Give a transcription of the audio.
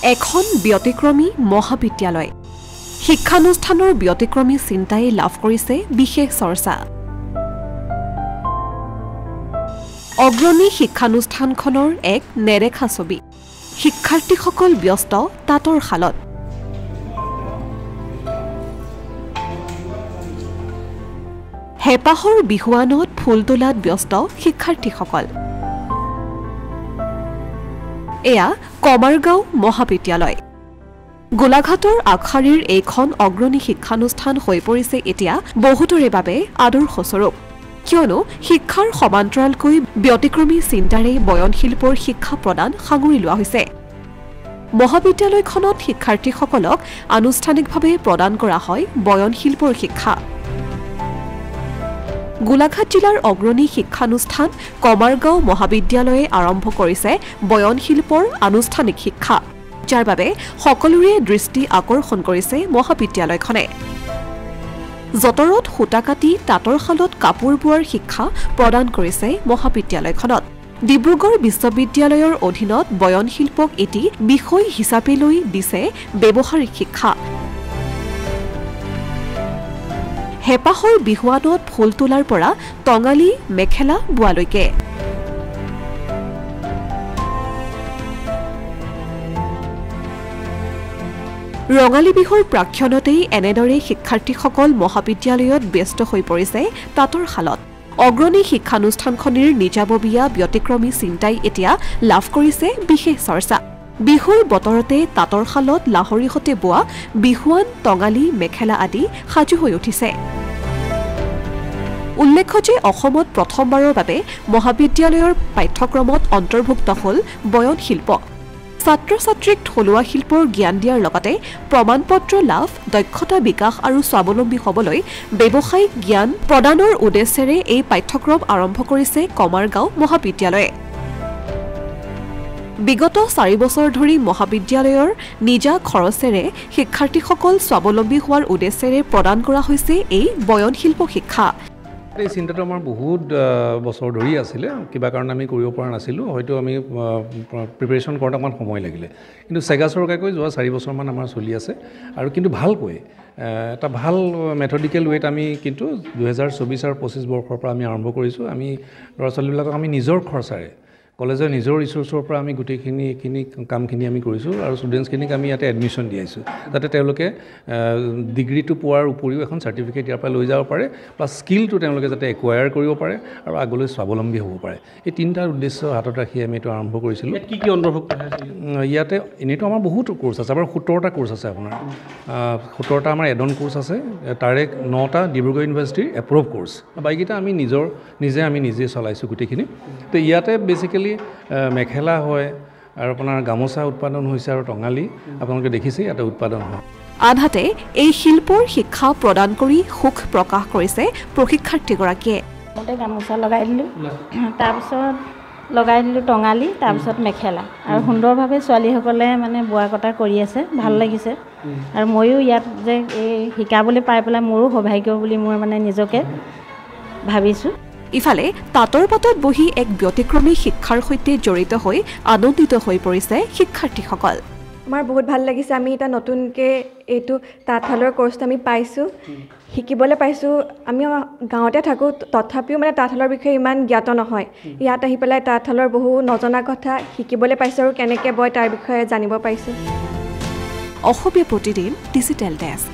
এখন ব্যতিক্ৰমী মহাবিদ্যালয় শিক্ষানুষ্ঠানৰ ব্যতিক্ৰমী চিন্তাই লাভ কৰিছে বিশেষ চৰ্চা অগ্ৰণী শিক্ষানুষ্ঠানখনৰ এক নেৰেখা ছবি শিক্ষাৰ্থীসকল ব্যস্ত তাঁতৰ শালত হেপাহৰ বিহুৱানত ফুল তোলাত ব্যস্ত শিক্ষাৰ্থীসকল এয়া কমাৰগাঁও মহাবিদ্যালয় গোলাঘাটৰ আগশাৰীৰ এইখন অগ্ৰণী শিক্ষানুষ্ঠান হৈ পৰিছে এতিয়া বহুতৰে বাবে আদৰ্শস্বৰূপ কিয়নো শিক্ষাৰ সমান্তৰালকৈ ব্যতিক্ৰমী চিন্তাৰে বয়নশিল্পৰ শিক্ষা প্ৰদান সাঙুৰি লোৱা হৈছে মহাবিদ্যালয়খনত শিক্ষাৰ্থীসকলক আনুষ্ঠানিকভাৱে প্ৰদান কৰা হয় বয়নশিল্পৰ শিক্ষা গোলাঘাট জিলাৰ অগ্ৰণী শিক্ষানুষ্ঠান কমাৰগাঁও মহাবিদ্যালয়ে আৰম্ভ কৰিছে বয়নশিল্পৰ আনুষ্ঠানিক শিক্ষা যাৰ বাবে সকলোৰে দৃষ্টি আকৰ্ষণ কৰিছে মহাবিদ্যালয়খনে জতৰত সূতা কাটি তাঁতৰ শালত কাপোৰ বোৱাৰ শিক্ষা প্ৰদান কৰিছে মহাবিদ্যালয়খনত ডিব্ৰুগড় বিশ্ববিদ্যালয়ৰ অধীনত বয়নশিল্পক এটি বিষয় হিচাপে লৈ দিছে ব্যৱহাৰিক শিক্ষা হেপাহৰ বিহুৱানত ফুল তোলাৰ পৰা টঙালি মেখেলা বোৱালৈকে ৰঙালী বিহুৰ প্ৰাক্ষণতেই এনেদৰে শিক্ষাৰ্থীসকল মহাবিদ্যালয়ত ব্যস্ত হৈ পৰিছে তাঁতৰ শালত অগ্ৰণী শিক্ষানুষ্ঠানখনিৰ নিজাববীয়া ব্যতিক্ৰমী চিন্তাই এতিয়া লাভ কৰিছে বিশেষ চৰ্চা বিহুৰ বতৰতে তাঁতৰ শালত লাহৰীহঁতে বোৱা বিহুৱান টঙালি মেখেলা আদি সাজু হৈ উঠিছে উল্লেখ্য যে অসমত প্ৰথমবাৰৰ বাবে মহাবিদ্যালয়ৰ পাঠ্যক্ৰমত অন্তৰ্ভুক্ত হ'ল বয়নশিল্প ছাত্ৰ-ছাত্ৰীক থলুৱা শিল্পৰ জ্ঞান দিয়াৰ লগতে প্ৰমাণপত্ৰ লাভ দক্ষতা বিকাশ আৰু স্বাৱলম্বী হ'বলৈ ব্যৱসায়িক জ্ঞান প্ৰদানৰ উদ্দেশ্যেৰে এই পাঠ্যক্ৰম আৰম্ভ কৰিছে কমাৰগাঁও মহাবিদ্যালয়ে বিগত 4 বছৰ ধৰি মহাবিদ্যালয়ৰ নিজা খৰচেৰে শিক্ষাৰ্থীসকল স্বাৱলম্বী হোৱাৰ উদ্দেশ্যেৰে প্ৰদান কৰা হৈছে এই বয়নশিল্প শিক্ষা এই চিন্তাটো আমাৰ বহুত বছৰ ধৰি আছিলে কিবা কাৰণ আমি কৰিব পৰা নাছিলোঁ হয়তো আমি প্ৰিপাৰেশ্যন কৰোঁতে অকণমান সময় লাগিলে কিন্তু চেগা চৰকাৰকৈ যোৱা 4 বছৰমান আমাৰ চলি আছে আৰু কিন্তু ভালকৈ এটা ভাল মেথডিকেল ৱেত আমি কিন্তু 2024 আৰু 25 বৰ্ষৰ পৰা আমি আৰম্ভ কৰিছোঁ আমি ল'ৰা ছোৱালীবিলাকক আমি নিজৰ খৰচাৰে কলেজৰ নিজৰ ৰিচোৰ্চৰ পৰা আমি গোটেইখিনি কামখিনি আমি কৰিছোঁ আৰু ষ্টুডেণ্টছখিনিক আমি ইয়াতে এডমিশ্যন দিয়াইছোঁ যাতে তেওঁলোকে ডিগ্ৰীটো পোৱাৰ উপৰিও এখন চাৰ্টিফিকেট ইয়াৰ পৰা লৈ যাব পাৰে প্লাছ স্কিলটো তেওঁলোকে যাতে একুৱায়াৰ কৰিব পাৰে আৰু আগলৈ স্বাৱলম্বী হ'ব পাৰে এই তিনিটা উদ্দেশ্য হাতত ৰাখি আমি এইটো আৰম্ভ কৰিছিলোঁ কি অন্তৰ্ভুক্ত ইয়াতে এনেইতো আমাৰ বহুতো কোৰ্চ আছে আমাৰ 17টা কোৰ্চ আছে আপোনাৰ 17টা আমাৰ এড অন কোৰ্চ আছে তাৰে 9টা ডিব্ৰুগড় ইউনিভাৰ্চিটিৰ এপ্ৰুভ কোৰ্চ বাকীকেইটা আমি নিজে চলাইছোঁ গোটেইখিনি তো ইয়াতে বেচিকেলি মেখেলা হয় আৰু আপোনাৰ গামোচা উৎপাদন হৈছে আৰু টঙালি আপোনালোকে দেখিছে ইয়াতে উৎপাদন হয় আনহাতে এই শিল্পৰ শিক্ষা প্ৰদান কৰি সুখ প্ৰকাশ কৰিছে প্ৰশিক্ষাৰ্থীগৰাকীয়ে মতে গামোচা লগাই দিলোঁ তাৰপিছত লগাই দিলোঁ টঙালি তাৰপিছত মেখেলা আৰু সুন্দৰভাৱে ছোৱালীসকলে মানে বোৱা কটা কৰি আছে ভাল লাগিছে আৰু ময়ো ইয়াত যে এই শিকাবলৈ পাই পেলাই মোৰো সৌভাগ্য বুলি মই মানে নিজকে ভাবিছোঁ ইফালে তাঁতৰ পাতত বহি এক ব্যতিক্ৰমী শিক্ষাৰ সৈতে জড়িত হৈ আনন্দিত হৈ পৰিছে শিক্ষাৰ্থীসকল আমাৰ বহুত ভাল লাগিছে আমি এটা নতুনকৈ এইটো তাঁতশালৰ কোৰ্চটো আমি পাইছোঁ শিকিবলৈ পাইছোঁ আমি গাঁৱতে থাকোঁ তথাপিও মানে তাঁতশালৰ বিষয়ে ইমান জ্ঞাত নহয় ইয়াত আহি পেলাই তাঁতশালৰ বহু নজনা কথা শিকিবলৈ পাইছোঁ আৰু কেনেকৈ বয় তাৰ বিষয়ে জানিব পাৰিছোঁ অসমীয়া প্ৰতিদিন ডিজিটেল ডেস্ক